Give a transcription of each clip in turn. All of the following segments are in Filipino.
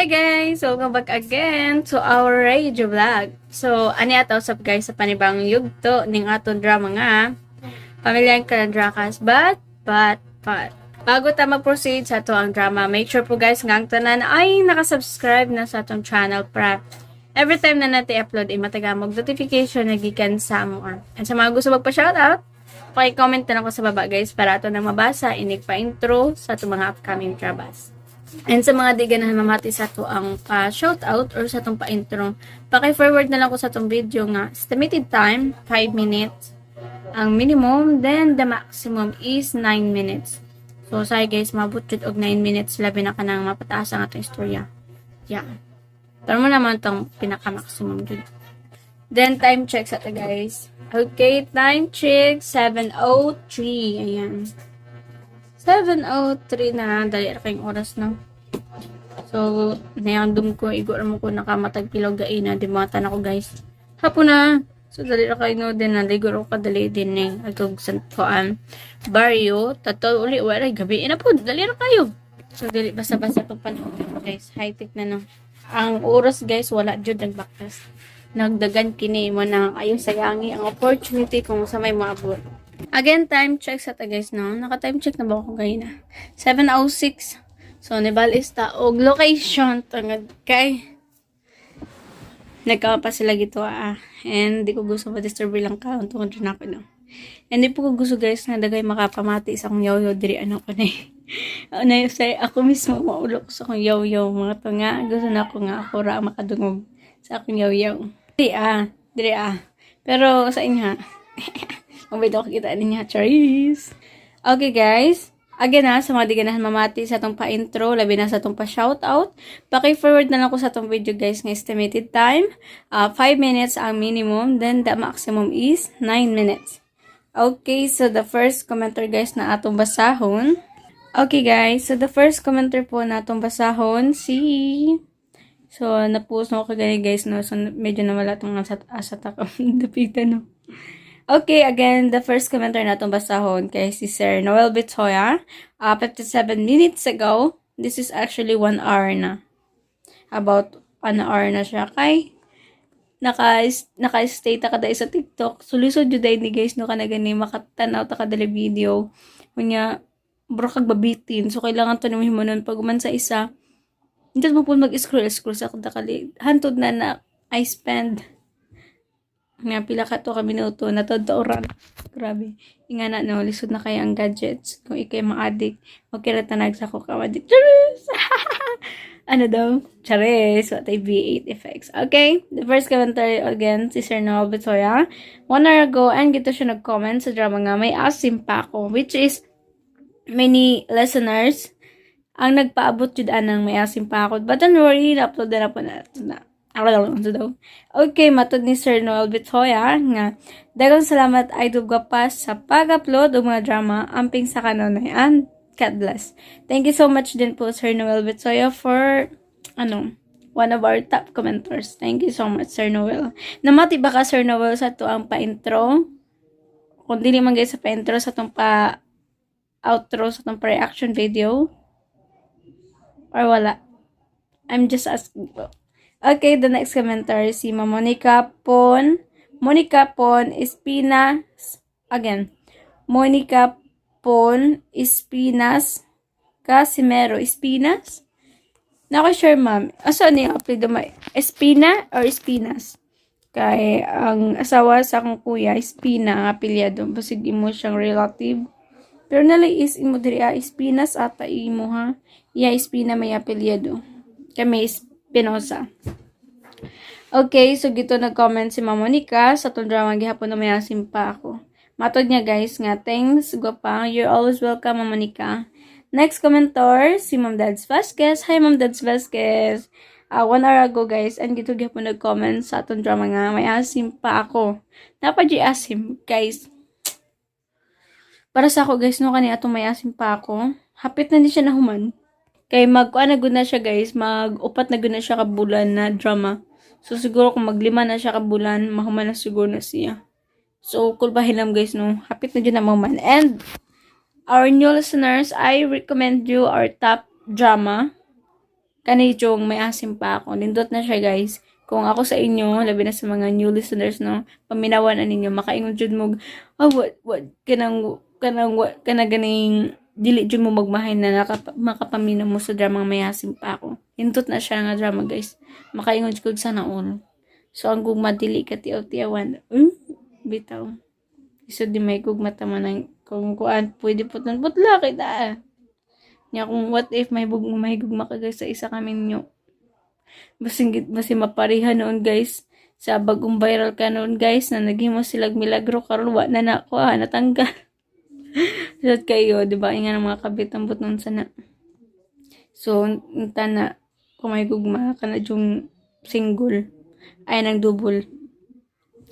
Hey guys! Welcome back again to our radio vlog. So, ani ato usap guys sa panibang yugto ning aton drama nga Pamilyang Kalandrakas. But, bago ta mag-proceed sa ato ang drama, make sure po guys nga ang tanan ay nakasubscribe na sa atong channel para every time na natin upload ay matagamog notification na gikan sa mo. And sa mga gusto magpa-shoutout, paki-comment na lang ko sa baba guys para ato nang mabasa inig pa-intro sa atong mga upcoming dramas. And sa mga di ganahan mamati sa to ang pa-shoutout or sa tong pa-intro, paki-forward na lang ko sa tong video nga estimated time 5 minutes ang minimum, then the maximum is 9 minutes. So say guys, mabot jud og 9 minutes labi na kanang mapataas ang atong istorya. Yeah. Pero mo naman tong pinaka-maximum jud. Then time check sa to guys. Okay, time check 7:03. Ayan. 7:03 na, dali ra kayong oras na. So, nayandom ko, igor mo ko nakamatag pilaw gaina, di mga tanan ko guys. Hapon na. So, dali ra kayo no, din na, igor ko kadali din eh. Agog santuan. Barrio, tato uli, wala, gabi na po, dali ra kayo. So, dali basa-basa pag panahon guys. High-tech na no. Ang oras guys, wala jud nagbaktas. Nagdagan kini mo na ayaw sayangi ang opportunity kung sa may maabot. Again, time check sa ta guys, no? Naka-time check na ba ako kayo na? 7:06. So, nibalis ta. Og location, tangad kay. Nagkama pa sila gito, And, di ko gusto ma-disturb lang ka. Tungkol dyan ako, no? And, di po ko gusto, guys, na dagay makapamati sa akong yaw-yaw. Diri, ano ko na ano yung say, ako mismo maulok sa akong yaw-yaw. Mga to nga, gusto na ako nga ako ra makadungog sa akong yaw-yaw. Diri, Pero, sa inyo, mabait ako kita niya, Charis. Okay, guys. Again sa mga di ganahan mamati sa itong pa-intro, labi na sa itong pa-shoutout, paki-forward na lang ko sa itong video, guys, ng estimated time. 5 minutes ang minimum, then the maximum is 9 minutes. Okay, so the first commenter, guys, na atong basahon. Okay, guys, so the first commenter po na atong basahon, So, na-post na ako kagani, guys, no? So, medyo nawala itong asat ako. Dapitan, no? Okay, again, the first commenter na itong basahon kay si Sir Noel Bitoya. 57 minutes ago. This is actually 1 hour na. About 1 hour na siya. Kay, naka-stay ta kada sa TikTok. Sulisod jud ni guys, no, kana gani makatanaw ta kada video. Kunya, bro kag babitin. So, kailangan tanuhin mo nun. Pag man sa isa, hindi mo po mag-scroll sa kada kali. Hantod na I spend nga pila ka to ka minuto natodooran. Grabe. Inga na no, lisod na kaya ang gadgets. Kung ikay ma-addict, okay ra tanag sa ko ka addict. Charis! Ano daw? Charis. What ay V8 effects. Okay. The first commentary again, si Sir Noel Bitoya. 1 hour ago, and gito siya nag-comment sa drama nga may asim pa ako, which is many listeners ang nagpaabot jud anang may asim pa ako. But don't worry, na-upload na po na. Okay, matod ni Sir Noel Bitoya nga daghang salamat idol gapas sa pag-upload og mga drama amping sa kanonayan. God bless. Thank you so much din po Sir Noel Bitoya for one of our top commenters. Thank you so much Sir Noel. Namati ba ka Sir Noel sa to ang pa-intro? Kung dili man guys sa pa-intro sa tong pa-outro sa tong pa-reaction video? Or wala? I'm just asking po. Okay, the next commenter si Monica Pon Espinas. Again, Monica Pon Espinas Casimero. Espinas? Nako sure ma'am. Asa ni apelyido mo? Espina or Espinas? Kay ang asawa sa akong kuya Espina ang apelyido. Basig imo siyang relative. Pero nalay is imo diri Espinas ata imo ha. Yeah, Espina may apelyido. Kami Pinosa. Okay, so gito nag-comment si Ma'am Monica sa itong drama gihapon na may asim pa ako. Matod niya guys nga, thanks, gwapa. You're always welcome, Ma'am Monica. Next commenter, si Ma'am Dads Vasquez. Hi, Ma'am Dads Vasquez. 1 hour ago guys, and gito gihapon nag-comment sa itong drama nga, may asim pa ako. Napadji asim, guys. Para sa ako guys, no, kani atong may asim pa ako. Hapit na di siya nahuman. Kay mag-kuan na gud na siya guys, mag-upat na gud na siya kabulan na drama. So siguro kung mag-5 na siya kabulan, mahuman na siguro na siya. So cool ba hilam guys no, hapit na dyan na mahuman. And our new listeners, I recommend you our top drama. Kanijong may asim pa ako. Nindot na siya, guys. Kung ako sa inyo, labi na sa mga new listeners, no, paminawan na ninyo, makaingon jud mo, what, ganing, dili jud mo magmahay na makapamina mo sa drama may asim pa ako. Nindot na siya nga drama, guys. Makaingon jud sana all. So, ang gugma, dili ka tiyaw-tiyawan. Bitaw. Iso di may gugma taman ng, kung kuan, pwede putla, kita. Nya kung what if may gugma ka, guys, sa isa kami ninyo. Basin maparihan noon, guys. Sa bagong viral ka noon, guys, na naghimo silag milagro karwa na natanggal. Sad kayo, di ba? Nga ng mga kabitambot noon sana. So, na kung may gugma ka na yung single, ay nang double.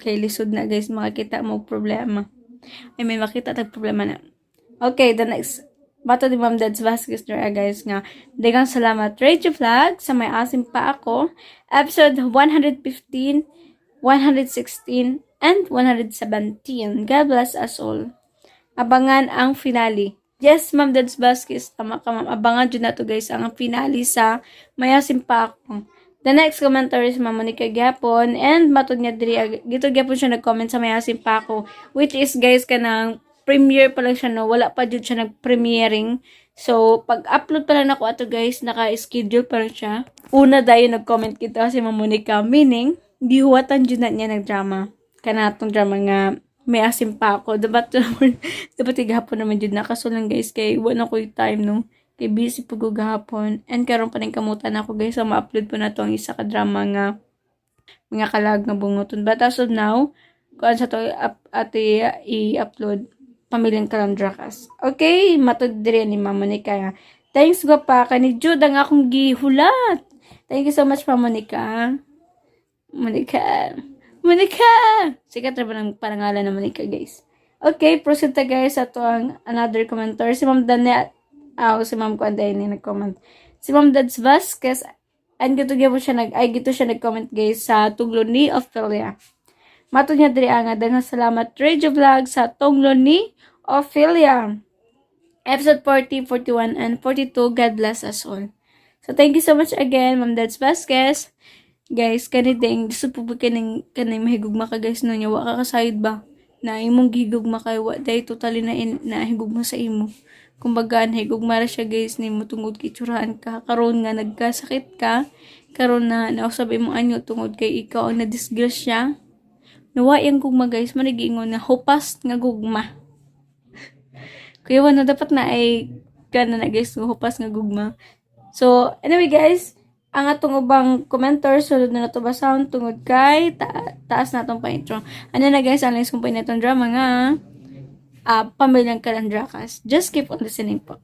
Kay lisod na, guys, makakita mo problema. Ay, may makita tag problema na. Okay, the next. Bato di Ma'am Dads Vasquez na, guys, nga. Dagang salamat. Radio Vlog sa may asim pa ako. Episode 115, 116, and 117. God bless us all. Abangan ang finale. Yes, Ma'am Dads Vasquez. Tama ka, ma'am. Abangan dyan na to, guys, ang finale sa may asim pa ako. The next commentary is Ma'am Monica Gyapon. And matod niya diri. Dito Gyapon siya nag-comment sa may asim pa ako. Which is, guys, kanang premiere pa lang siya, no? Wala pa dyan siya nag-premiering. So, pag-upload pa lang ako ato, guys, naka-schedule pa lang siya. Una dahil nag-comment kita si Ma'am Monica, meaning, gihuwatan dyan na niya nag-drama. Kanatong drama nga, may asim pa ako. Dapat igahapon naman dyan na. Kaso lang, guys, kay wala ko yung time, no? Kay busy po gagahapon. And karon pa rin kamutan ako, guys, so ma-upload po na to ang isa ka-drama nga mga kalag nga bunguton. But as of now, kung sa to i-upload, Pamilyang Kalandrakas. Okay, matod dire ni Ma'am Monica. Thanks go pa kani Jude ang akong gihulat. Thank you so much, Ma'am Monica. Monica. Sikat na ba ng parangalan na Monica, guys? Okay, proceed ta, guys, sa to ang another commenter. Si Ma'am Danet, si Ma'am Kuanday ni nag-comment. Si Ma'am Dads Vasquez, gito siya nag-comment, guys, sa tuglo ni Ophelia. Mato niya diri nga, daghang salamat Radio Vlog sa tuglo ni Ophelia. Episode 40, 41, and 42, God bless us all. So, thank you so much again, Ma'am Dads Vasquez. Guys, kanideng, gusto po kanay mahigugma ka, guys, no niya, waka kasayid ba? Na imong gihigugma kay wa day totally na higugma sa imo. Kumbaga, higugma ra siya, guys, ni mo tungod kitsurahan ka. Karon nga nagkasakit ka, karon na nausab imong anyo tungod kay ikaw ang na-disgrasya. Nawa yung gugma, guys, manigingon na hupas nga gugma. Kaya wala dapat na ay gana na, guys, hupas nga gugma. So, anyway, guys, ang atong ubang commenter, sulod na nato ba sound tungod kay taas na itong pa-intro. Ano na, guys, ang last kong pa itong drama nga, Pamilyang Kalandrakas. Just keep on listening po.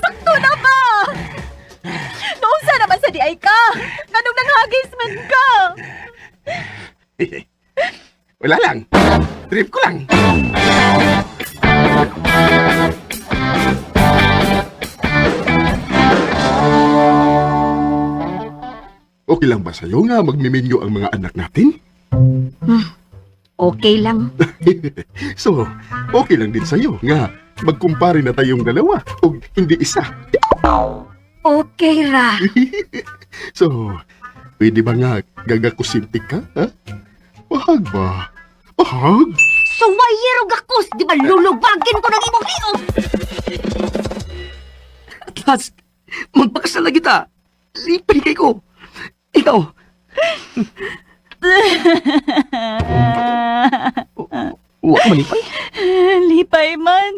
Sakto na ba? Nausa naman sa di ay ka! Anong nanghagis man ka? Wala lang. Trip ko lang. Okay lang ba sa'yo nga magmiminyo ang mga anak natin? Okay lang. So, okay lang din sa'yo nga magkumpare na tayong dalawa o hindi isa. Okay ra. So, pwede ba nga gagakusintik ka, ha? Wahag ba? Wahag? Suwayero gakos! Di ba lulubagin ko ng imong liog? Atlas, magpakasal na kita. Lipay kay ko. Ikaw. Huwag malipay. Lipay man,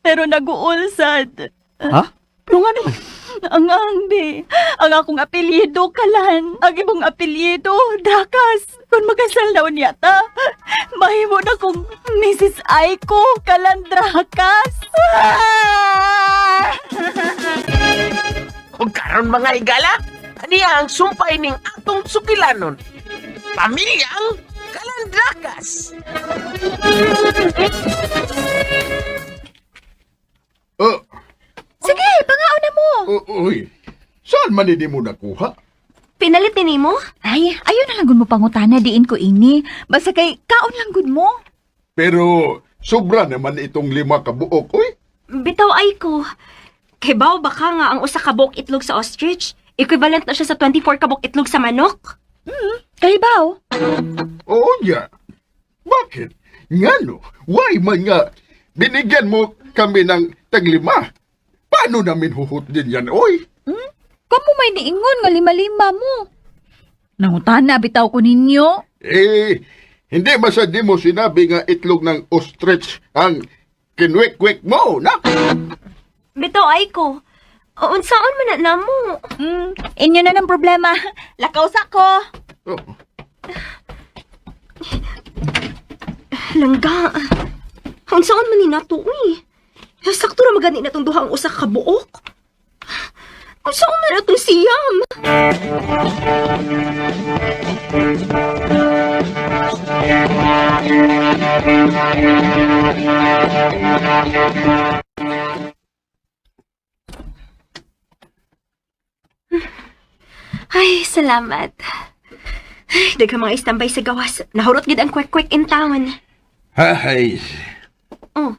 pero nag-uulsad. Ha? Pero nga naman. Ang angbi, ang akong apelyido kalan, ang ibong apelyido Dakas. Kung magkasal na unyata, mahimo na kong Mrs. Aiko kalan Dakas. Kung karon mga igala, niya ang sumpay ning atong sukilanon. Pamilyang Kalandrakas. Sige, pangaon na mo. Uy, saan man hindi mo nakuha? Pinalit ni mo? Ay, ayun na lang gud mo pangutana diin ko ini. Basta kay kaon lang gud mo. Pero sobra naman itong 5 kabuok, uy. Bitaw ay ko. Kay baw baka nga ang usa ka buok itlog sa ostrich, equivalent na siya sa 24 ka buok itlog sa manok. Kay baw? Oo niya. Bakit? Ngano? Why man nga binigyan mo kami ng taglima? Paano namin huhut din yan, oy? Kamu may niingon nga lima-lima mo. Nangutana bitaw ko ninyo. Hindi ba sa di mo sinabi nga itlog ng ostrich ang kinwek-wek mo, na? Bitaw ay ko. Unsaon man na mo? Inyo na ng problema. Lakaw sa ko. Oh. Langga. Unsaon man ni nato uy? Sakto ra magani na tong duha ang usa ka buok. Unsaon man atong siyam? Ay, salamat. Ay, daghang mga istambay sa gawas. Nahurot gid ang kwek-kwek in town. Hay, Oh.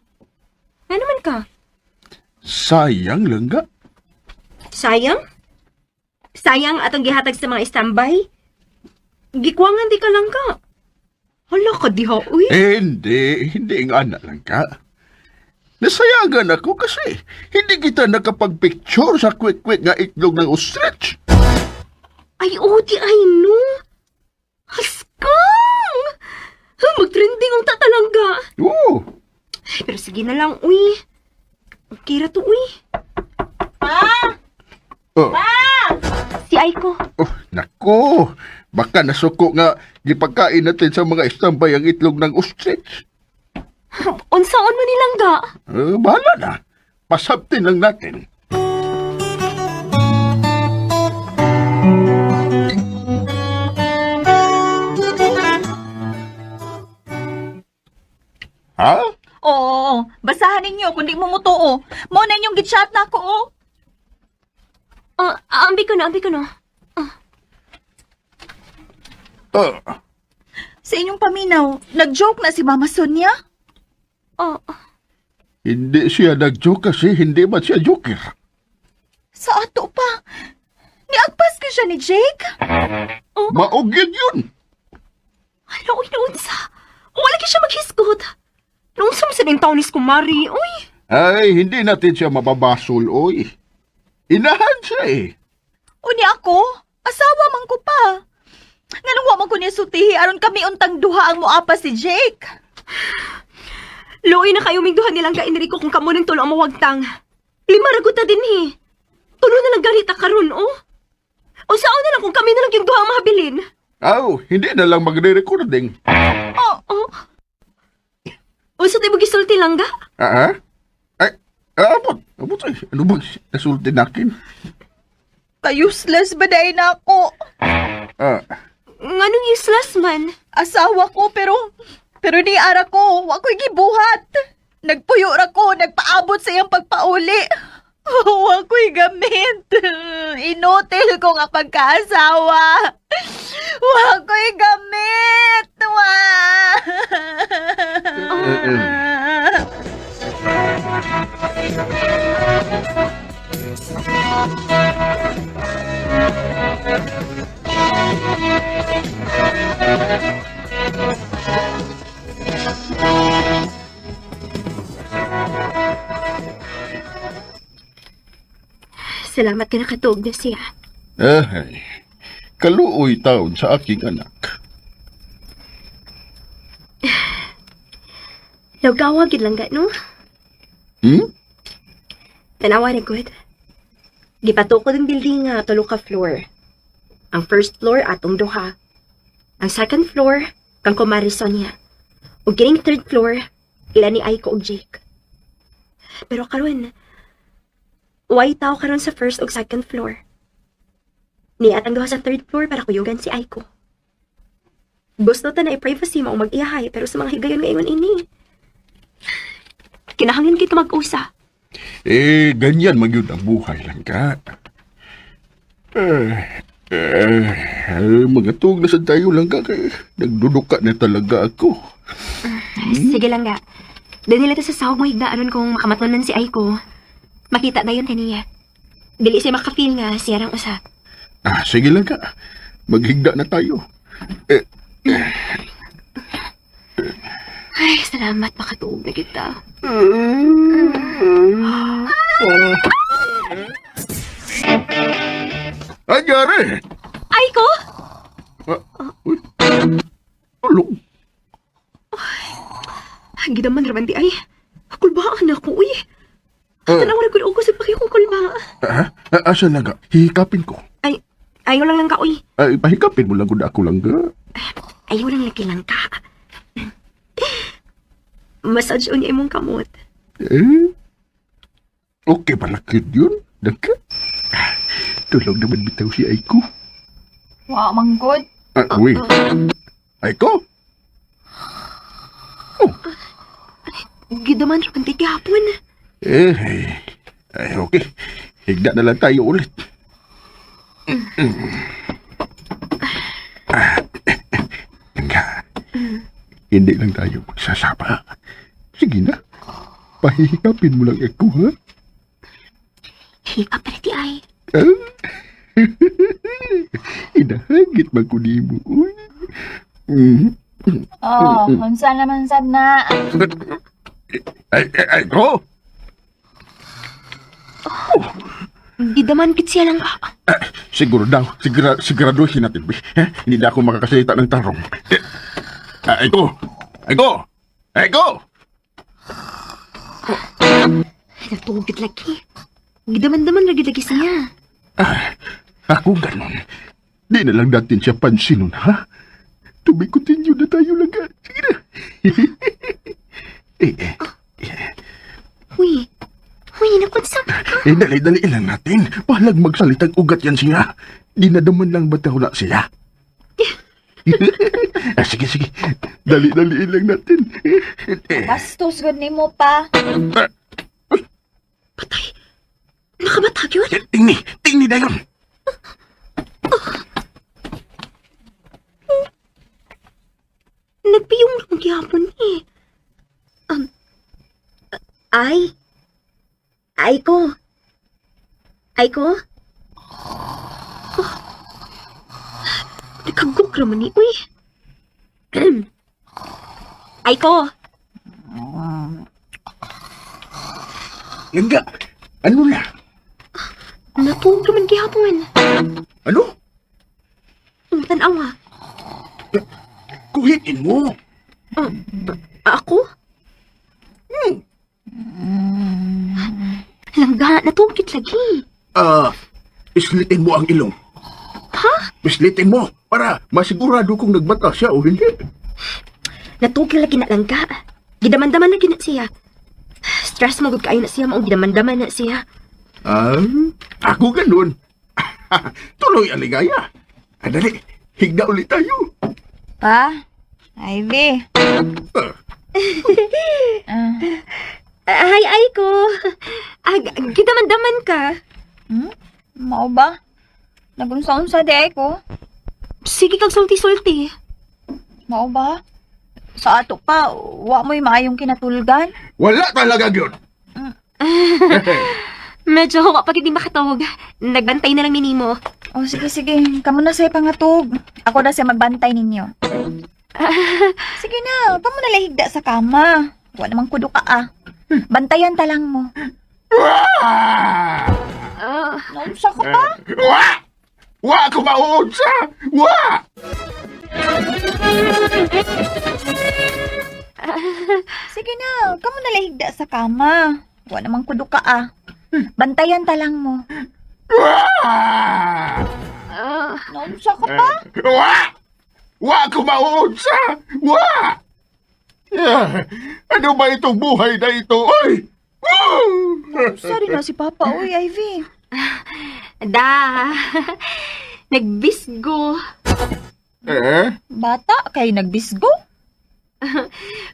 Ano naman ka? sayang lang ga. Sayang? Sayang atong gihatag sa mga istambay? Gikwangan di ka lang ka. Hala ka diha, uy. Hindi nga na lang ka. Nasayagan ako kasi hindi kita nakapag-picture sa quick-quick nga itlog ng ostrich. Ay, di ay no. Haskang! Mag-trending ang tatalangga. Oo. Pero sige na lang, uy. Kira to, uy. Oh. Si Aiko. Oh, nako. Baka nasuko nga gipagkain natin sa mga istambay ang itlog ng ostrich. Unsaon man nilang ga? Bahala na. Pasabtin lang natin. Ha? Oo, basahan ninyo kung di mo mutuo. Mo na inyong gitchat na ako, oh. Ambi ko na. Sa inyong paminaw, nag-joke na si Mama Sonia? Hindi siya nag-joke kasi hindi man siya joker. Sa ato pa. Niagpas ka siya ni Jake? Maugid yun. Hala, uy, naunsa. Wala ka siya maghisgot. Naunsa mo sa din taon ni Kumari, uy. Ay, hindi natin siya mababasol, oy. Inahan siya eh. Uni ako, asawa man ko pa. Naluwa man ko niya sutihi aron kami untang duha ang moapa si Jake. Luoy na kayo ming duha nilang kainiri ko kung kamo ng tulo ang mawagtang. 5 raguta din hi. Tulo na lang ganita karon, oh. O saan na lang kung kami na lang yung duha ang mahabilin. Aw, hindi na lang magre-recording. Oo. O sa tayo gisulti lang ga? Ay, abot ay. Ano ba nasulti nakin? Useless ba dahil na ako? Nganong useless man? Asawa ko pero di ara ko. Wa ko'y gibuhat. Nagpuyo ra ko, nagpaabot sa iyang pagpauli. Wa ko'y gamit. Inutil ko nga pagkaasawa. Wa ko'y gamit. Salamat ka nakatuog na siya. Ay, kaluoy taon sa aking anak. Nagawag lang ga, no? Tanawa na good. Gipatukod ang building nga tulo ka floor. Ang first floor atong duha. Ang second floor kang kumari Sonia. Ug kining third floor ila ni Aiko ug Jake. Pero karon way tao karon sa first ug second floor. Ni atang duha sa third floor para kuyugan si Aiko. Gusto ta na i-privacy mo mag-iyahay pero sa mga higayon nga ingon ini. Kinahanglan kita mag-usa. Ganyan man yun ang buhay lang ka. Mga tuog na sa tayo lang ka kay nagduduka na talaga ako. Sige lang nga. Dahil nila sa sahog mo higdaanon kung makamatnonan si Aiko. Makita dayon kaniya. Dili siya makafeel nga siya rang usa. Sige lang ka. Maghigda na tayo. Ay, salamat makatuog na kita. Ay, Gary! Aiko! Uy. Tulong. Gidaman raman di ay. Kulbaan ako, uy. Tanawan ko ko sa pakikulba. Asa na ka? Hihikapin ko. Ayaw lang ka, uy. Ay, pahikapin mo lang kung ako lang ka. Ayaw lang lang ka. Massage unya imong kamot. Okay pala cute yun. Naka. Tulog naman bitaw si Aiko. Wa manggod. Uy. Aiko? Gidaman raman di gihapon. Okay. Higda na lang tayo ulit. Hindi lang tayo magsasapa. Sige na. Pahihikapin mo lang ako, ha? Hika pa di ay. Inahagit man ko di mo. Oh, unsa naman sad na. Aiko? Gidaman kit siya lang ka. Siguro daw. Siguraduhin natin. Hindi na ako makakasalita ng tarong. Aiko! Aiko! Aiko! Natugit lagi. Gidaman-daman lagi-lagi siya. Ako ganon. Di na lang natin siya pansin nun, ha? Tumikutin na tayo lang, ha? Sige na. Uy, nakunsa ka. Dali-dali lang natin. Pahalag magsalitag ugat yan siya. Di na daman lang bataw na siya. Sige. Dali-dali lang natin. Bastos gud nimo pa. Patay. Nakamatag yun. Tingni na yun. Nagpiyong lang gihapon eh. Aiko? Nakagok naman ni, uy. Aiko? Langga, ano na? Natulog naman gihapon. Ano? Ang tanawa. Kuhitin mo. Ako? Langga, natungkit lagi. Islitin mo ang ilong. Ha? Islitin mo para masigurado kung nagbata siya o hindi. Natungkit lagi na langga. Gidaman-daman lagi na siya. Stress mo gud kayo na siya, maong gidaman-daman na siya. Ako ganun. Tuloy aligaya. Dali, higda ulit tayo. Pa, Ivy. Ay, Aiko. Gidaman-daman ka. Mao ba? Nagunsa-unsa di ay ko. Sige kag sulti-sulti. Mao ba? Sa ato pa, wa mo'y maayong kinatulgan. Wala talaga yun. Medyo wa pa gid makatawag. Nagbantay na lang minimo. O sige. Kamu na sa'y pangatog. Ako na siya magbantay ninyo. Sige na, pa mo nalahigda sa kama. Wa namang kudo ka Bantayan ta lang mo. Naunsa ka pa? Wa ako mauunsa! Wa! Sige na, kamu nalahigda sa kama. Wa namang kudo ka Bantayan ta lang mo. Naunsa ka pa? Wa ako mauunsa! Wa! Ano ba itong buhay na ito, oy? Sorry na si Papa, oy, Ivy. Nagbisgo. Bata, kay nagbisgo?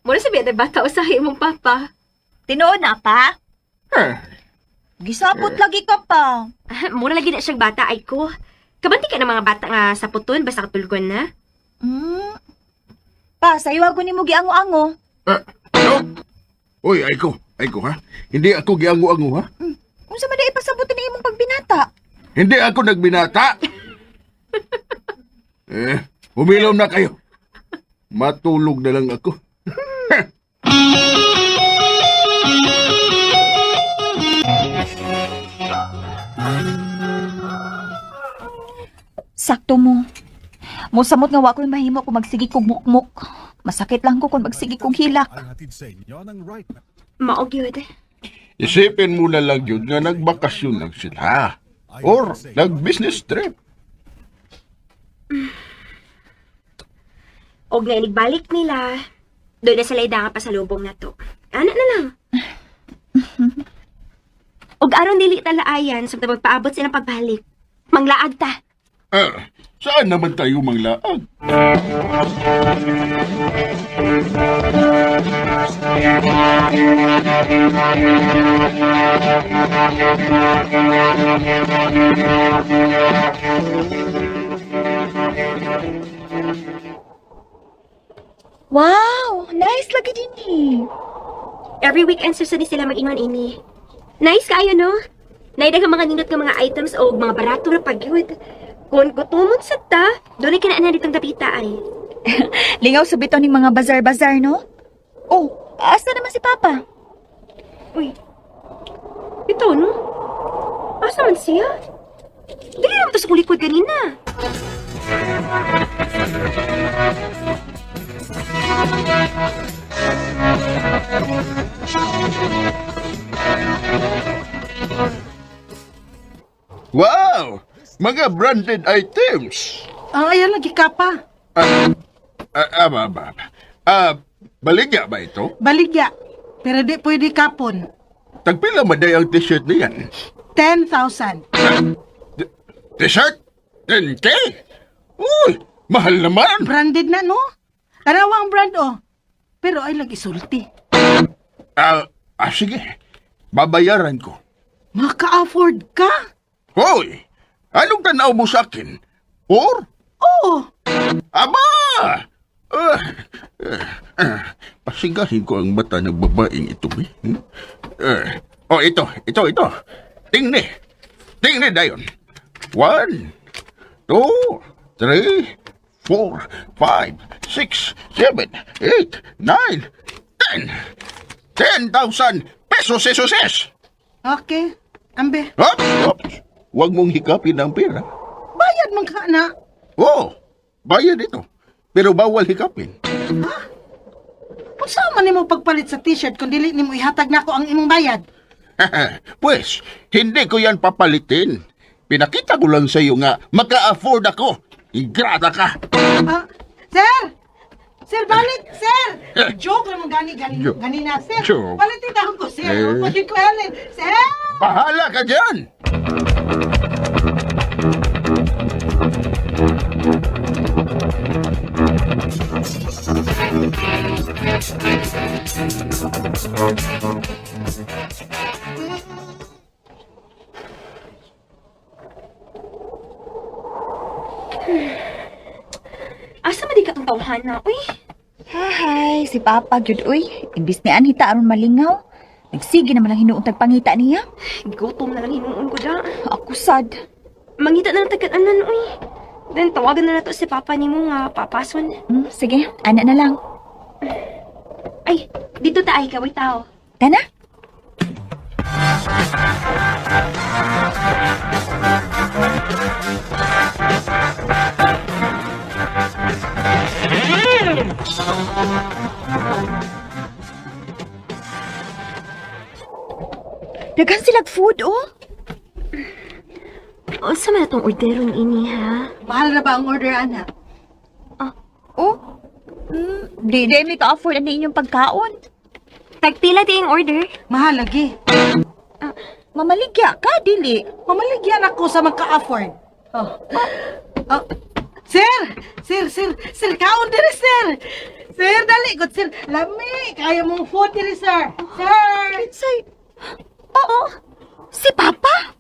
Muna sabi nagbata usahay mong papa. Tinuod na pa? Gisapot lagi ka pa. Muna lagi na siyang bata, Aiko. Kabanti ka ng mga bata nga sa puton, basta katulgon na. Pa, sayo ako ni mo giango-ango. No? Oy, Aiko ha? Hindi ako giango-ango ha? Unsa man day ipasabot ni imong pagbinata? Hindi ako nagbinata. Uminom na kayo. Matulog na lang ako. Sakto mo. Musamot nga wa ko'y mahimo kung magsigi kog mukmuk. Masakit lang ko kung magsigi kog hilak. Mao gyud. Isipin mo na lang yun nga nagbakasyon lang sila. Or nag-business trip. Og nga balik nila, doon na sila idanga pa sa lubong na to. Ana na lang. Og aron dili talaayan sa magpaabot silang pagbalik. Manglaag ta. Saan naman tayo manglaag? Wow! Nice lagi din eh. Every weekend susuni sila mag-ingon ini. Nice kaayo no? Naidag ang mga nindot nga mga items o mga barato na pagyud. Kung gutumon sa ta, doon ay kinaanan ditong dapita ay. Lingaw sa bitaw ni mga bazar-bazar, no? Oh, asa naman si Papa? Uy, ito no? Asa man siya? Dili naman to sa kulikod ganina. Wow! Mga branded items. Ayan lagi ka pa. Baligya ba ito? Baligya. Pero di pwede kapon. Tagpila maday ang t-shirt na yan? 10,000. T-shirt? 10K? Uy, mahal naman. Branded na, no? Tarawang brand, oh. Pero ay lagi sulti. Sige. Babayaran ko. Maka-afford ka? Hoy! Anong tanaw mo sa akin? Or? Oo. Aba! Pasigahin ko ang mata ng babaeng ito, eh. Ito. Tingni. Tingni dayon. 1, 2, 3, 4, 5, 6, 7, 8, 9, 10. 10,000 pesos, esos. Okay. Ambe, Ops. Huwag mong hikapin ang pera. bayad man ka na. Oo, bayad ito. Pero bawal hikapin. Kung saan man mo pagpalit sa t-shirt kung dili nimo ihatag na ako ang imong bayad? Pues, hindi ko yan papalitin. Pinakita ko lang sa iyo nga maka-afford ako. Ingrata ka. Sir! Sir, balik! Sir! Joke lang Joke. ganina, sir. Joke. Palitin ako ko, sir. Eh. Pwede ko yan, sir! Bahala ka dyan. Asa man di ka tong tawhana, uy? Hahay, si Papa, gyud uy. Imbis ni Anita aron malingaw. Nagsige naman ang hinuuntag pangita niya. Gutom na lang hinuon ko da. Ako sad. Mangita na lang tagad-anan, uy. Then tawagan na nato si Papa nimo nga papason. Sige, ana na lang. Ay, dito ta ay kaway tao. Tana? Dagan silag food, oh. O, sa man itong orderong ini, ha? Mahal na ba ang order, Ana? Oh? Di may ka-afford ang inyong pagkaon. Tagpila di ang order? Mahal lagi. Mamaligya ka, dili. Mamaligyan ako sa magka-afford. Sir! Sir, kaon diri, sir! Sir, dali, good, sir. Lami, kaya mong food diri, sir. Sir! Say, oo. Si Papa?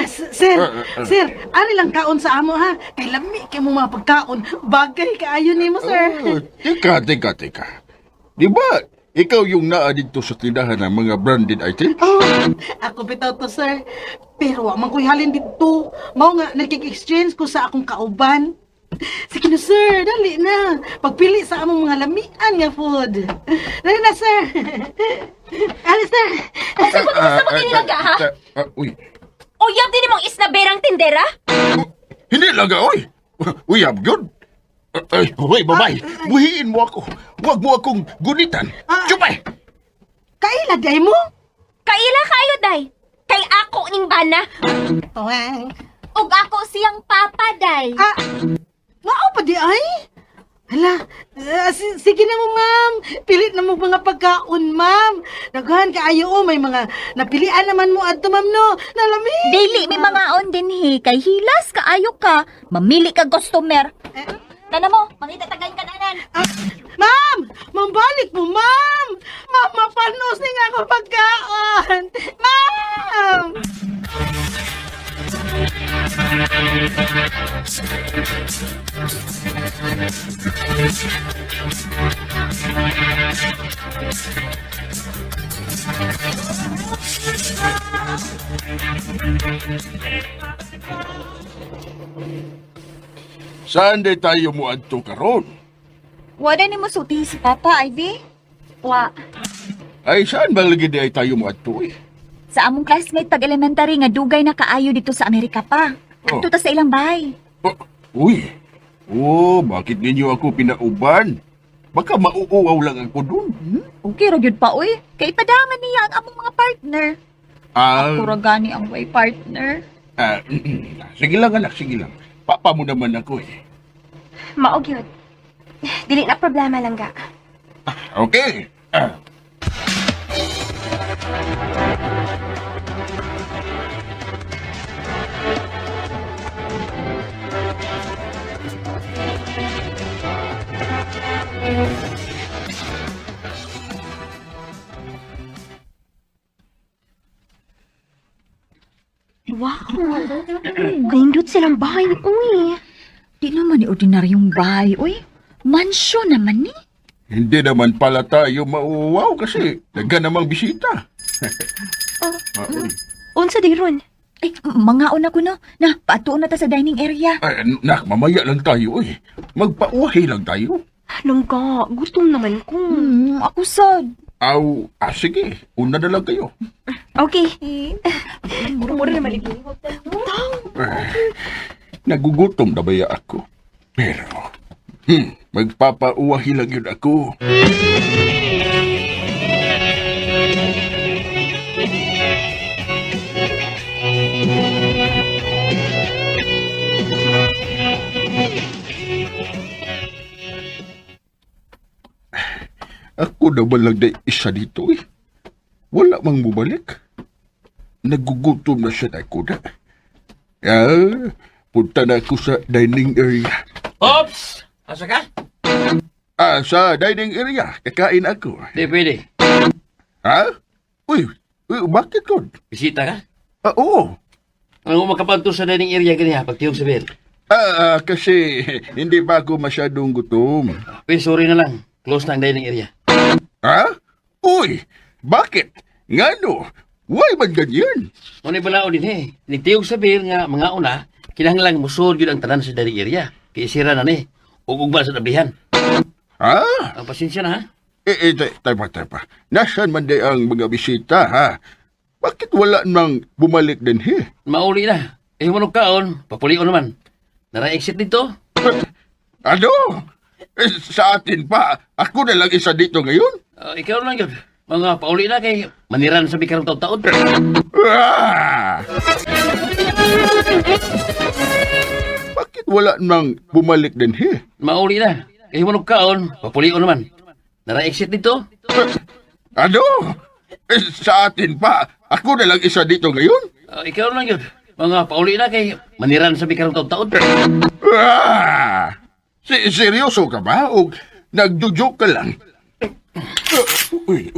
Sir, sir, ano lang kaon sa amo ha? Kay lami kay mo mga pagkaon. Bagay kaayo nimo, sir. Teka. Di ba, ikaw yung naa dito sa tindahan ng mga branded item? Oh, ako bitaw to, sir. Pero wa man ko'y halin dito. Mao nga nagkik-exchange ko sa akong kauban. Sige na, sir. Dali na. Pagpili sa among mga lamian nga food. Dali na, sir. Ali, sir. Uy, Uyab din mong isnaberang tindera? hindi lang oy. Uyab yun. Ay, babay. Buhiin mo ako. Huwag mo akong gunitan. Chupay! Kaila, day mo? Kaila kayo, day. Kay ako ning bana. Tuwang. Ug ako siyang papa, day. Mao pa di ay? Hala, sige na mo, ma'am. Pilit na mo mga pagkaon, ma'am. Daghan kaayo, may mga napilian naman mo adto, ma'am, no? Nalami. Dili, may mga on din he. Kay hilas kaayo ka. Mamili ka customer. Tana mo, mangita tagay ka nanan. Ma'am! Mambalik mo, ma'am! Ma'am, mapanos ni nga ako pagkaon! Ma'am! Saan day tayo mo adto karon? Wala ni mo suti si Papa, Ivy. Wa. Ay, saan ba lagi day tayo mo adto eh? Sa among classmate pag-elementary nga dugay na kaayo dito sa Amerika pa. Oh. Ato ta sa ilang bahay. Uy! Bakit ninyo ako pinauban? Baka mauuaw lang ako dun. Okay, ra gyud pa uy. Kay padangan niya ang among mga partner. Ako ra gani ang way partner. Sige lang anak, sige lang. Papa mo naman ako eh. Maog yun. Dili na problema lang ga. Okay. Wow. Grindot silang bahay, uy. Di naman ni ordinaryong bahay, uy. Mansyon naman ni. Hindi naman pala tayo mauuaw kasi daga namang bisita. Unsa di ron? Ay, mga una ko no. Na, paatuon na ta sa dining area. Nak, mamaya lang tayo eh. Magpauwahi lang tayo. Langga, gutom naman ko. Ako sad. Sige. Una na lang kayo. Okay. Mura na mali. Nagugutom na baya ako. Pero, magpapauwahi lang yun ako. Ako na walang na isa dito eh. Wala mang bumalik. Nagugutom na siya ako na. Punta na ako sa dining area. Ops! Asa ka? Sa dining area. Kakain ako. Di pwede. Ha? Uy, bakit ko? Bisita ka? Oo. Ang makapanto sa dining area ganiya, pagtiyog sa bed. Kasi hindi pa ako masyadong gutom. Well, sorry na lang. Close na ang dining area. Ha? Uy, bakit? Ngano? Why man ganyan? Unay balao din eh. Nagtiyog sa bed nga mga una, kinahanglang musod yun ang tanan sa dining area. Kaya sira na ni. Ugugba sa tabihan. Ha? Ang pasensya na ha? Tapa. Nasaan man day ang mga bisita, ha? Bakit wala nang bumalik din, he? Mauli na. Manong kaon, papulion naman. Nara-exit dito? Ano? Sa atin pa, ako na lang isa dito ngayon? Ikaw lang yun. Mga pauli na kay maniran sa bikarang taon-taon. Bakit wala nang bumalik din, he? Mauli na. Kaya manong kaon, papulion naman. Nara-exit dito? Ano? Sa atin pa, ako na lang isa dito ngayon? Ikaw lang yun. Mga pauli na kay maniran sa bikarang taon-taon. Seryoso ka ba? O nagjo-joke ka lang? Uy.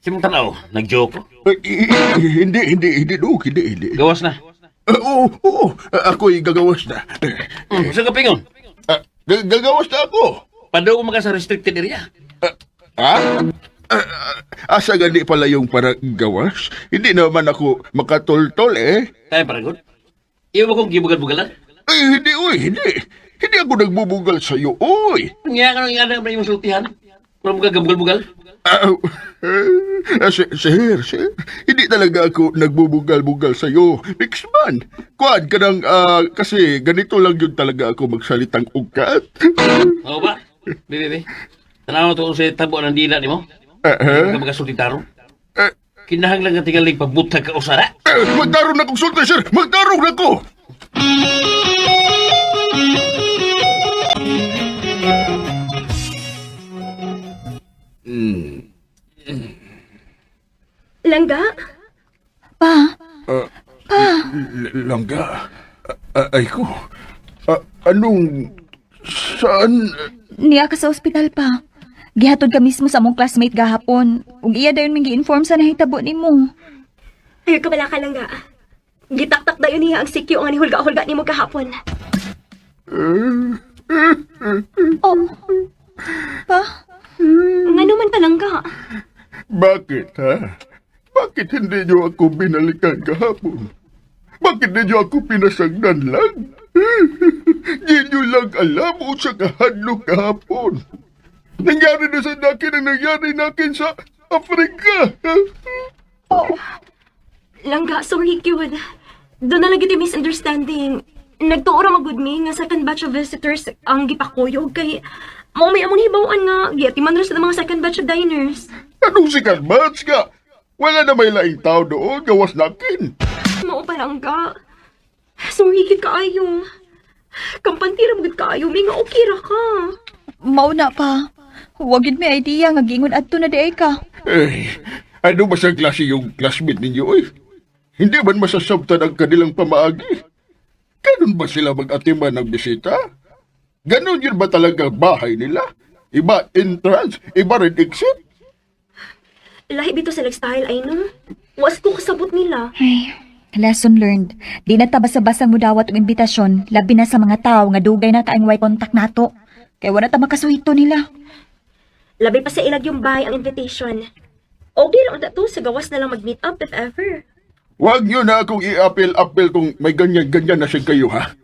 Simong tanaw, nag-joke ko. Hindi. Gawas na. Oo, ako'y gagawas na. Sa kapingon, Gagawas na ako. padaw mo ka sa restricted area. Ha? Asa gani pala yung para gawas? Hindi naman ako makatultol eh. Kaya paragon. Iyo mo kong gibugal-bugalan. Ay, hindi. Hindi ako nagbubugal sa'yo, oy. Nga ka nang ingana mo yung sultihan. Kung mo ka gabugal-bugal. Sir, hindi talaga ako nagbubugal-bugal sa'yo. Pixman, kuhan ka ng, kasi ganito lang yun talaga ako magsalitang ugat. Oo ba? Bebe. Tanaw mo to sa tabo ng dila ni mo. Ka magasultitaro. Kinahang lang nga tingaling pabutag ka usara. Magtarong na kong sulti, sir! Magtarong na ko! Langga? Pa, Langga, ay ko. Anong, saan? niya ka sa ospital pa. Gihatod ka mismo sa mong classmate gahapon. Ug iya dayon mingi inform sa nahitabo nimo. Ay, kabala ka, Langga. Gitaktak dayon niya ang sikyo nga ni hulga-hulga ni mo kahapon. Oh. Pa, Nga naman ka, Langga. Bakit, ha? Bakit hindi niyo ako binalikan kahapon? Bakit niyo ako pinasagdan lang? Di niyo lang alam o sa kahadlok kahapon. Nangyari na sa nakin ang nangyari nakin sa Afrika. Langga, sorry, Kyud. Doon na lagi misunderstanding. Nagtuura magud mi nga second batch of visitors ang gipakuyog kay mao may among hibawaan nga giatiman ra sa mga second batch of diners. Anong sikat match ka? Wala na may laing tao doon, gawas nakin. Mao pa, Langga. Sorry, kid kaayo. Kampantira magud kaayo, mi nga okay ra ka. mao na pa. Wagid may idea nga gingon adto na diay ka. Ano ba sa klase yung classmate ninyo, eh? Hindi man masasabtan ang kanilang pamaagi? Ganun ba sila mag-atiman ng bisita? Ganun yun ba talaga bahay nila? Iba entrance, iba rin exit? Lahi bito sa lifestyle ay no. Was ko kasabot nila. Ay, lesson learned. Di na ta basa-basang mudawat og imbitasyon, labi na sa mga tao nga dugay na kaayong way contact nato. Kay wala ta makasuhito nila. Labi pa sa ilag yung bahay ang invitation. Okay lang to sa gawas na lang mag-meet up if ever. Huwag nyo na akong i-apel-apel kung may ganyan-ganyan na siya kayo, ha?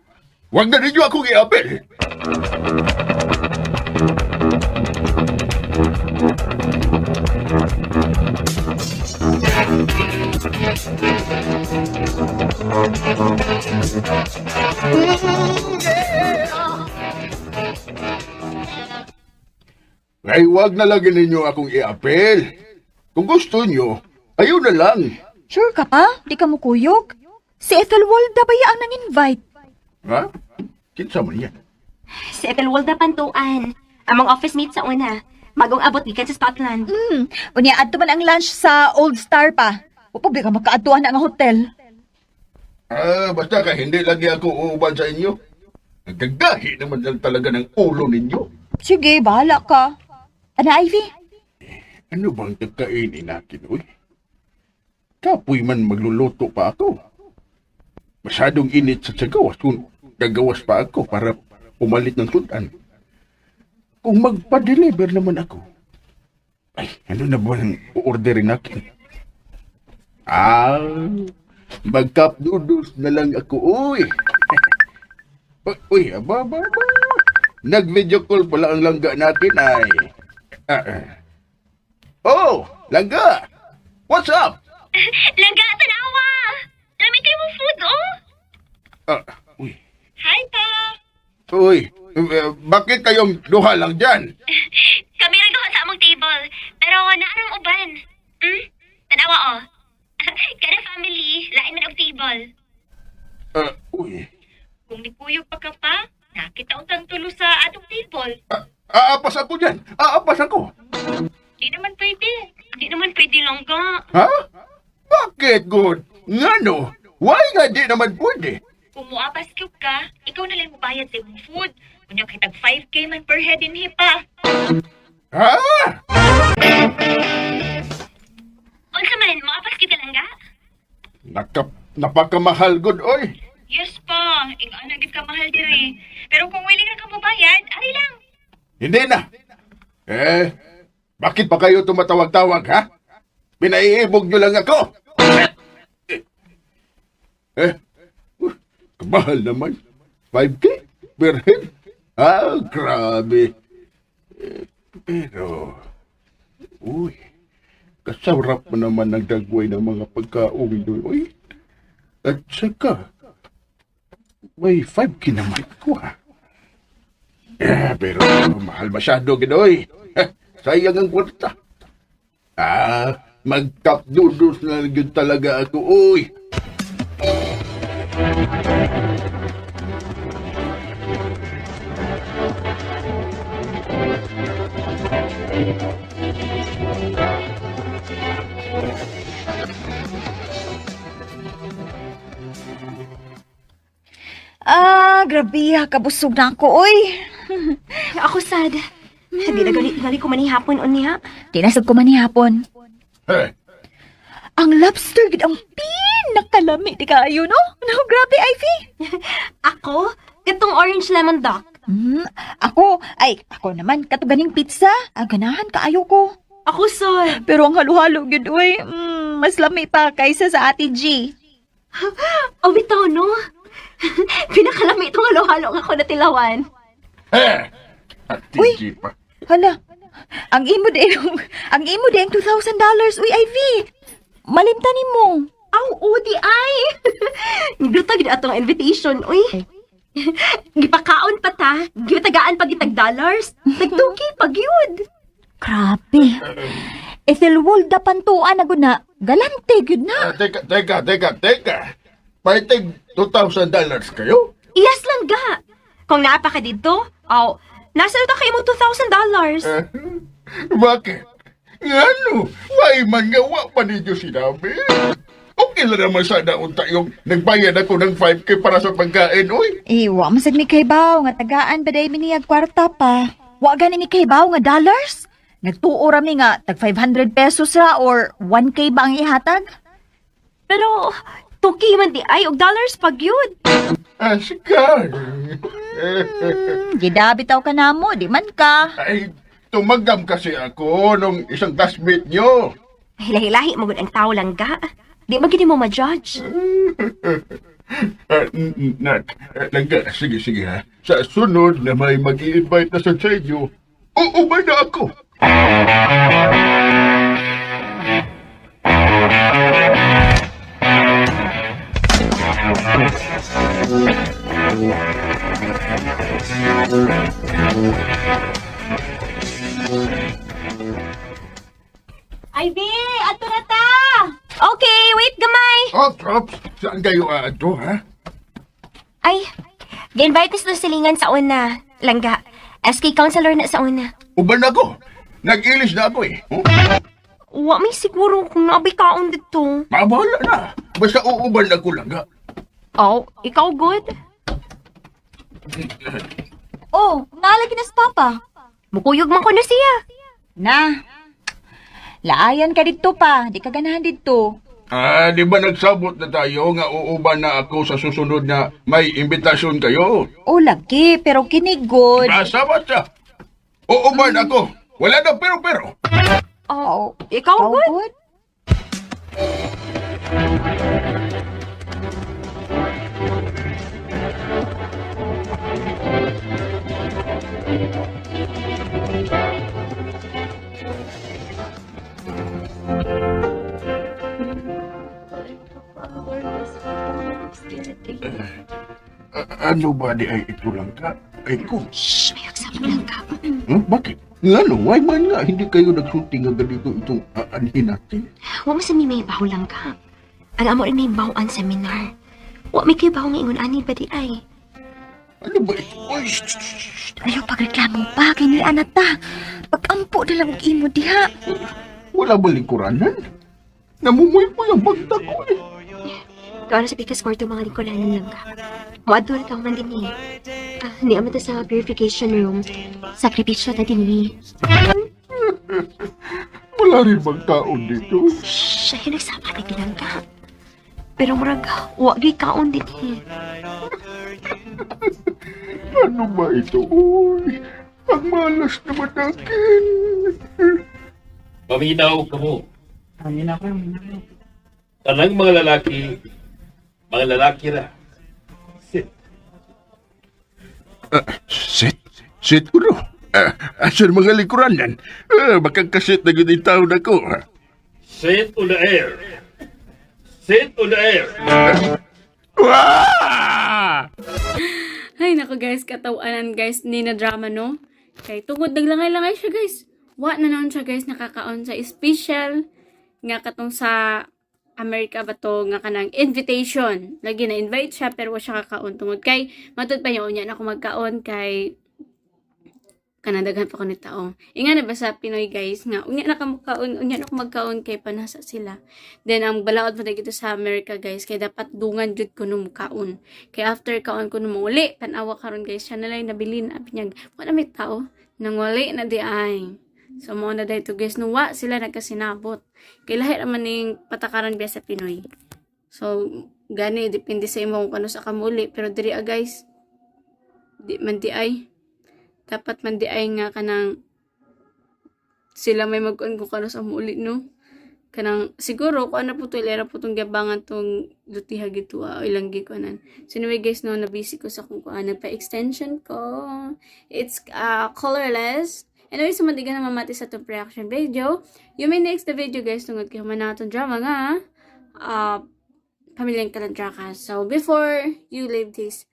Huwag na ninyo akong i-apel! Ay, huwag na lagi ninyo akong i-apel. Kung gusto nyo, ayaw na lang. Sure ka pa? Di ka mo kuyog? Si Ethelwalda ba ang nang-invite? Ha? Kinsa man yan? Si Ethelwalda Pantuan, among office mate sa una. Magong abot gikan sa Scotland. Unya adto man ang lunch sa Old Star pa. Upag di ka makaadtuan na nga hotel. Basta ka hindi lagi ako uuban sa inyo. Nagkagahi naman lang talaga ng ulo ninyo. Sige, bahala ka. Ana, Ivy? Ano bang nagkainin natin, uy? Kapoy man magluluto pa ako. Masyadong init sa tsagawas kung gagawas pa ako para umalit ng sudan. Kung magpa-deliver naman ako, ay, ano na ba ang u-orderin natin? Mag-cup noodles na lang ako, uy. Uy, aba. Nag-video call pala ang langga natin, ay. Oh, langga! What's up? Langga, tanawa! Lami kayo mo food, oh! Uy. Hi, pa! Uy, bakit kayong duha lang dyan? Kami rin doon sa among table. Pero naarang uban. Tanawa, oh. Kada family, lain man og table. Uy. Kung nipuyog pa ka pa, nakita utang tulo sa atong table. Aapas ako dyan. Aapas ako. Di naman pwede, Langga. Ha? Bakit, good? Ngano? Why nga di naman pwede? Kung muapas ka, ikaw na lang mubayad sa imong food. Kunya kay tag 5K man per head in hipa. Ha? Unsa man, muapas kita, Langga? napakamahal good, oy. Yes po, ingon na gid ka mahal diri. Pero kung willing ka mobayad, ari lang. Hindi na. Bakit pa kayo tumatawag-tawag, ha? Pinaiibog nyo lang ako. Kamahal naman. 5K per head? Grabe. Pero, kasarap mo naman ng dagway ng mga pagkaong doon. Uy, at saka, may 5K naman ko, ha? Pero mahal masyado, Ginoy. Sayang ang kwarta. Mag-top noodles na yun talaga ako, uy. Grabe kabusog na ako, oy. Ako sad. Di na gali ko manihapon o niya. Tinasag ko manihapon. Eh, Ang lobster gid ang pinakalami di kaayo, no? No, grabe, Ivy. Ako, katong orange lemon duck. Ako naman, katuganing pizza. Ganahan kaayo ko. Ako sad. Pero ang halo-halo gid, oy. Mas lami pa kaysa sa Ate G. O bitaw no. Pinakalami itong halo-halo nga ko natilawan. Ate Uy. G pa. Hala, ang imo din $2,000, uy, Ivy. Malimtanin mo. Aw, udi ay. Gluta gid atong invitation, uy. Gipakaon pa ta. Gitagaan pa gitag dollars. Nagtuki pag yun. Grabe. Ethel da pantuan na guna. Galante gyud na. Teka. May tig $2,000 kayo? Iyas lang ga. Kung naapa ka dito, nasa ta kay mo $2,000. Bakit? Ano? Why man nga wa pa ninyo sinabi? Okay lang naman sana unta yung nagbayad ako ng 5K para sa pagkain, uy. Wa masad mi kay baw nga tagaan ba day miniyag kwarta pa. Wa gani mi kay baw nga dollars. Nagtuo ra mi nga tag 500 pesos ra or 1K ba ang ihatag? Pero, tuki man di ay, og dollars pag yun. Sige. Gidabi taw ka namo, di man ka. Ay, tumagam kasi ako nung isang classmate nyo. Hilahi-lahi mo gud ang tao lang ga. Di ba gini mo ma-judge? Langga, sige ha. Sa sunod na may mag-i-invite na sa inyo, uubay na ako. Ivy, ato na ta! Okay, wait gamay! Trops, saan kayo ato, ha? Ay, gi-invite na silingan sa una. Langga, SK counselor na sa una. Uban ako. Nag-ilis na ako eh. Wa may siguro kung naabay kaon dito. Mabahala na. Basta uuban ako lang, ha? Ikaw good? Nalagi na sa papa. Mukuyog man ko na siya. Na. Laayan ka dito pa, di ka ganahan dito. Di ba nagsabot na tayo nga uuban na ako sa susunod na may imbitasyon kayo? Lagi, pero kinigod. Nasabat siya. Uuban ako. Wala na pero. Ikaw good? Ano ba di ay ito lang ka? Ay ko. Shh, may agsabot lang ka. Bakit? Ano? Why man nga hindi kayo nagsulting nga ganito itong aanhin natin? Wa mo sa may baho lang ka. Ang amo rin may bahoan seminar. Wa may kayo baho nga ingon ani ba di ay? Ano ba ito? Uy, Ayaw pagreklamo pa, kay ni Anata. Pag-ampo na lang og imo diha. wala ba lingkuranan? Namumuy po yung bagta ko eh. Kaya sa pikas kwarto mga lingkuranan lang ka. Muadto na taong man din eh. Hindi naman ta sa purification room. Sakripisyo na din eh. Wala rin bang taon dito? Shh, ayun nagsama na lang ka. Pero murag, wagi kaon din eh. Ano ba ito, uy? Ang malas naman akin. Paminaw ka mo. Tanang mga lalaki na. Sit uno. Asan mga likuran yan? Baka kasit na gud yung taon ako. Sit on the air. Sit on the air. Wah! Ay, nako guys, katawanan guys, ni na drama, no? Kay tungod naglangay-langay siya guys. Wa na noon siya guys, nakakaon sa special. Nga katong sa Amerika ba to, nga kanang invitation. Lagi na invite siya, pero wa siya kakaon. Tungod kay, matod pa niya, unya na ako magkaon kay kanadaghan pa ko ni taong. Inga na ba sa Pinoy guys, nga, unya na ako magkaon kay panasa sila. Then, ang balaod mo na dito sa Amerika guys, kay dapat dungan jud ko nung kaon. Kay after kaon ko nung uli, tanawa karon guys, siya nalang nabilin, apinyag, wala may tao, nang wali na di ay. So, mo na dito guys, nuwa sila nagkasinabot. Kay lahat naman ning patakaran biya sa Pinoy. So, gani, depende sa imo kung ano sa kamuli. Pero diri guys, di man di ay. Dapat man di ay nga kanang sila may mag-on kung kano sa muli, no? Kanang, siguro, kung ano po ito, ilera po itong gabangan itong dutiha gitu, o ilang gikonan. So anyway guys, no, nabisi ko sa kung nagpa-extension ko. It's colorless. Anyway, sa mandigan na mamati sa itong reaction video. You may next the video guys, tungod kayo man na itong drama nga, Pamilyang Kalandraka. So before you leave this,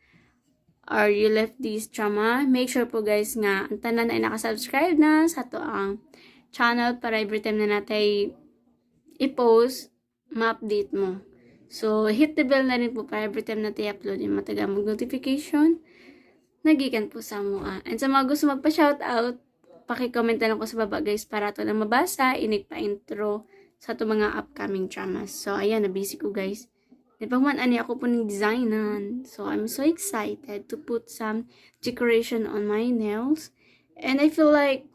or you left this drama, make sure po guys nga ang tanan ay nakasubscribe na sa to ang channel para every time na natin i-post, ma-update mo. So, hit the bell na rin po para every time natin i-upload yung matagamang notification. Nagikan po sa mua. And sa mga gusto magpa-shoutout, paki-comment na lang ko sa baba guys para to na mabasa, inig pa-intro sa to mga upcoming dramas. So, ayan, na-busy ko guys. Napagman ani ako po ng designan. So, I'm so excited to put some decoration on my nails. And I feel like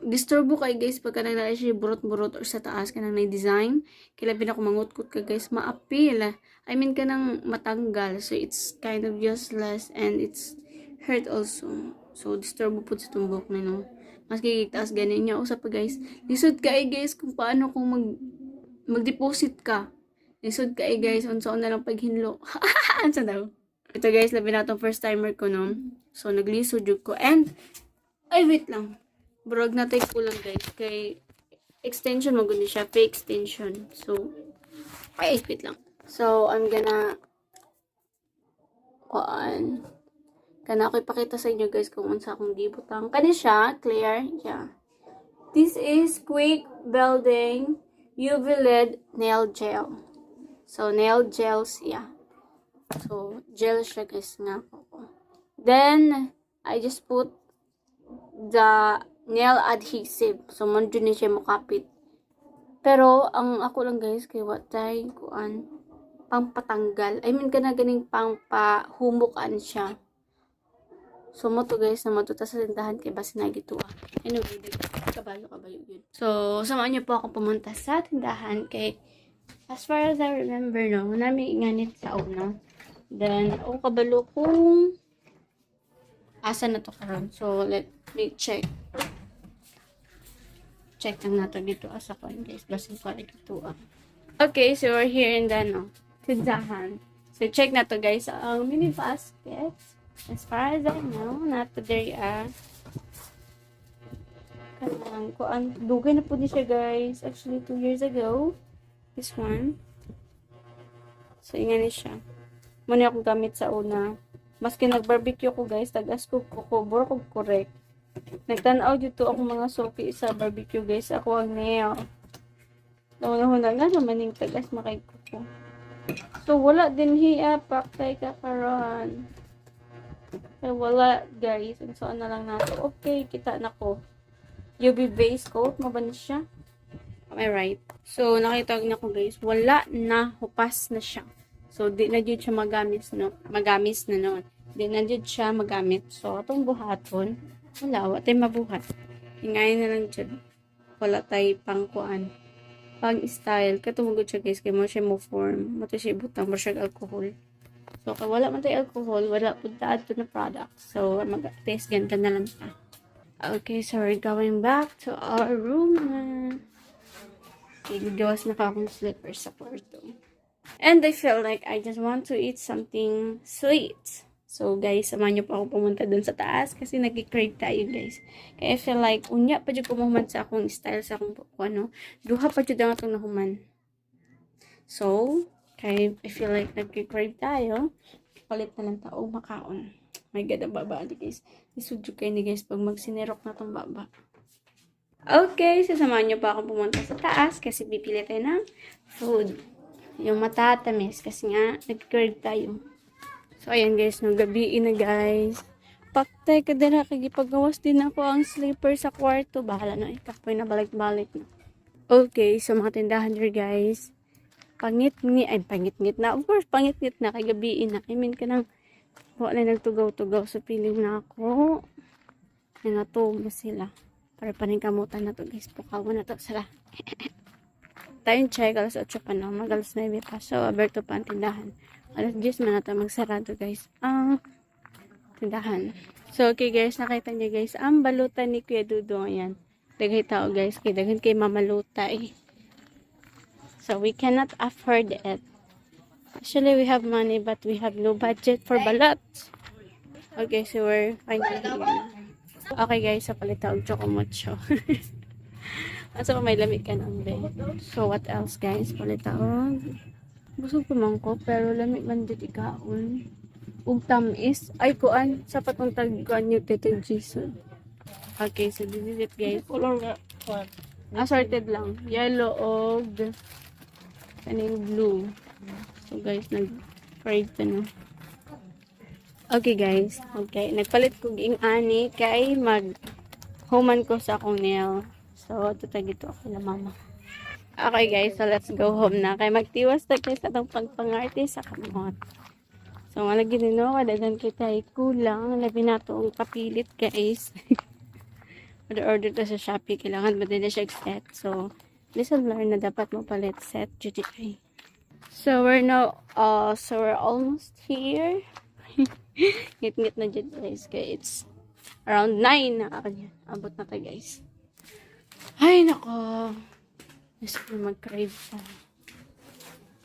disturbo kay guys pagka naglalagay siya burot-burot or sa taas ka nang na-design. Kailan ako mangutkot ka guys, ma-appeal. I mean ka nang matanggal. So, it's kind of useless and it's hurt also. So, disturbo po sa tumbok na no. Mas kikitaas ganin niya. Usap pa guys. Lisod ka guys kung paano kung mag-deposit ka. Lisod ka guys, unsaon na lang paghinlo. Ansa daw? Ito guys, labi na itong first timer ko no. So, naglisod yun ko. And, ay wait lang. Brog na take ko lang guys. Kay, extension magundi siya. Fake extension. So, ay wait lang. So, I'm gonna, kana ako ipakita sa inyo guys kung unsa akong gibutang. Kani siya, clear. Yeah. This is Quick Building UV LED Nail Gel. So, nail gels, yeah. So, gel siya guys nga ako. Then, I just put the nail adhesive. So, mandyo ni siya makapit. Pero, ang ako lang guys, kay watay, pangpatanggal. I mean, ganing pangpahumukan siya. So, mo to guys, na matuta sa tindahan kay basi na gito Anyway, kabayo yun. So, samahan niyo po ako pumunta sa tindahan kay as far as I remember, no, namin inganit sa una. Then, kabalo kung asa na to karon. So, let me check. Check lang nato dito asa ko guys. Basin ko dito Okay, so we're here in the, tindahan. So, check na to guys. Ang mini baskets. As far as I know, nato there kanang dugay na po ni siya guys. Actually, 2 years ago. This one. So, ingan ni siya. Muna akong gamit sa una. Maski nag-barbecue ko guys, tagas ko buro ko correct. Nagtanaw dito ako mga soki sa barbecue guys. Ako ang nail. Nauna nga naman yung tagas makay ko. So, wala din hiya. Paktay kakaroon. Kaya wala guys. And so, na lang nato. Okay, kita na ko. UV base coat. Mabanis siya. Am I right? So, nakita niya ko guys, wala na, hupas na siya. So, di na dyan siya magamis na noon. Di na dyan siya magamit. So, itong buhaton, wala tayo mabuhat. Hingayin na lang dyan. Wala tayo pangkuan. pang style katumugod siya guys kay mo siya mo form mo to siya butang mo siya alcohol. So kay wala man tay alcohol, wala pud ta adto na product. So mag-taste gan na lang ta. Okay, so we're going back to our room na. Gawas na ka akong slippers sa kwarto. And I feel like I just want to eat something sweet. So guys, samahan niyo pa ako pumunta dun sa taas kasi nag-crave tayo guys. Kaya I feel like unya pa jud kumuhuman sa akong style sa akong ano, duha pa jud ang atong nahuman. So, kaya I feel like nag-crave tayo. Palit na lang tao makaon. My God, ang baba di guys. Isudyo kayo ni guys pag magsinerok na tong baba. Okay, sasamahan niyo pa ako pumunta sa taas kasi bibili tayo ng food. Yung matatamis kasi nga nag-crave tayo. So, ayan guys, no, gabi na guys. Paktay ka dira, kagipagawas din ako ang sleeper sa kwarto. Bahala na, ikapoy na balik-balik na. Okay, so mga tindahan dira guys. Pangit-ngit na. Of course, pangit-ngit na, kay gabi na. I mean, kanang, wala na nagtugaw-tugaw sa piling na ako. Ay, natubo sila. Para paningkamutan na to guys. Pukawa na to sila. Tayong check, alas 8 pa na. Mag-alas 9 pa. So, aberto pa ang tindahan. Alas 10 man natin magsarado guys. Tindahan. So, okay guys, nakita niyo guys, ang balutan ni Kuya Dudong. Ayan. Dagay tao guys. Kaya daghan kay mamaluta eh. So, we cannot afford it. Actually, we have money but we have no budget for balot. Okay, so we're finally here. Okay guys, sa palita og chocomocho. Asa pa may lamig ka ng bed. So, what else guys? Palita og busog pa man ko, pero lamig man dito ikaon. Ug tamis. Ay, kuan. Sa patong tagkuan yung Tito Jason. Okay, so this is it guys. Assorted lang. Yellow og kaning blue. So guys, nag-crave to na. Okay guys. Okay. Nagpalit ko ging ani kay mag-human ko sa akong nail. So, tutagito ako na mama. Okay guys, so let's go home na. Kay magtiwas na guys atong pagpangarte sa kamot. So, malagi din ako. Dagan kita kulang. Labi na itong kapilit guys. Order to sa Shopee. Kailangan ba din na siya set. So, lesson learned na dapat mo palit set. GTI. So, we're almost here. Ngit-ngit na dyan guys. Kaya it's around 9 na ako niya. Abot na tayo guys. Ay, nako. Gusto ko mag-crave pa.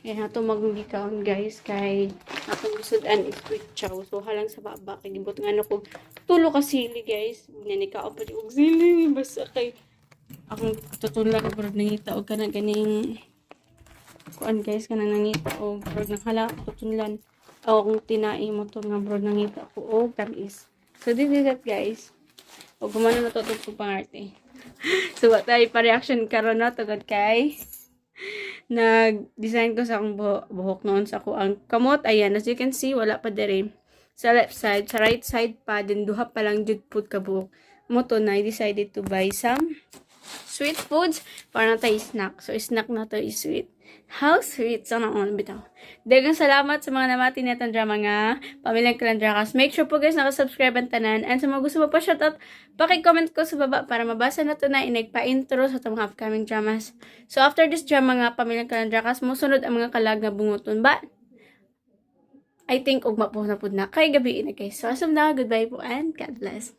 Kaya nato mag-gikaon guys. Kay atong gusudan is quick chow. So, halang sa baba. Kaya gibot nga na ko. Tulo ka sili guys. Nanikaon pa yung sili. Basta kay akong tutulan. Pero nangita o ka na ganing kuan guys. Ka na nangita o pero nang hala tutulan. O kung tinai mo to nga bro nangita ko. O tamis. So, this is it guys. O gumano na to itong pangarte. So, what tayo pa-reaction karon na tugod kay nag-design ko sa akong buhok noon sa ako ang kamot. Ayan, as you can see, wala pa dere. Sa left side, sa right side pa, din duha pa lang jud pud ka buhok. Moto na, I decided to buy some sweet foods para na tayo snack. So, snack na to is sweet. How sweet. So, naon bitaw. Daghang salamat sa mga namati na itong drama nga. Pamilyang Kalandrakas. Make sure po guys nakasubscribe ang tanan. And sa mga gusto mo pa shoutout, paki-comment ko sa baba para mabasa na to na inagpa-intro sa itong mga upcoming dramas. So, after this drama nga, Pamilyang Kalandrakas, musunod ang mga kalag nga bunguton ba? I think ugma po na po na. Kay gabi na guys. So, asam na. Goodbye po and God bless.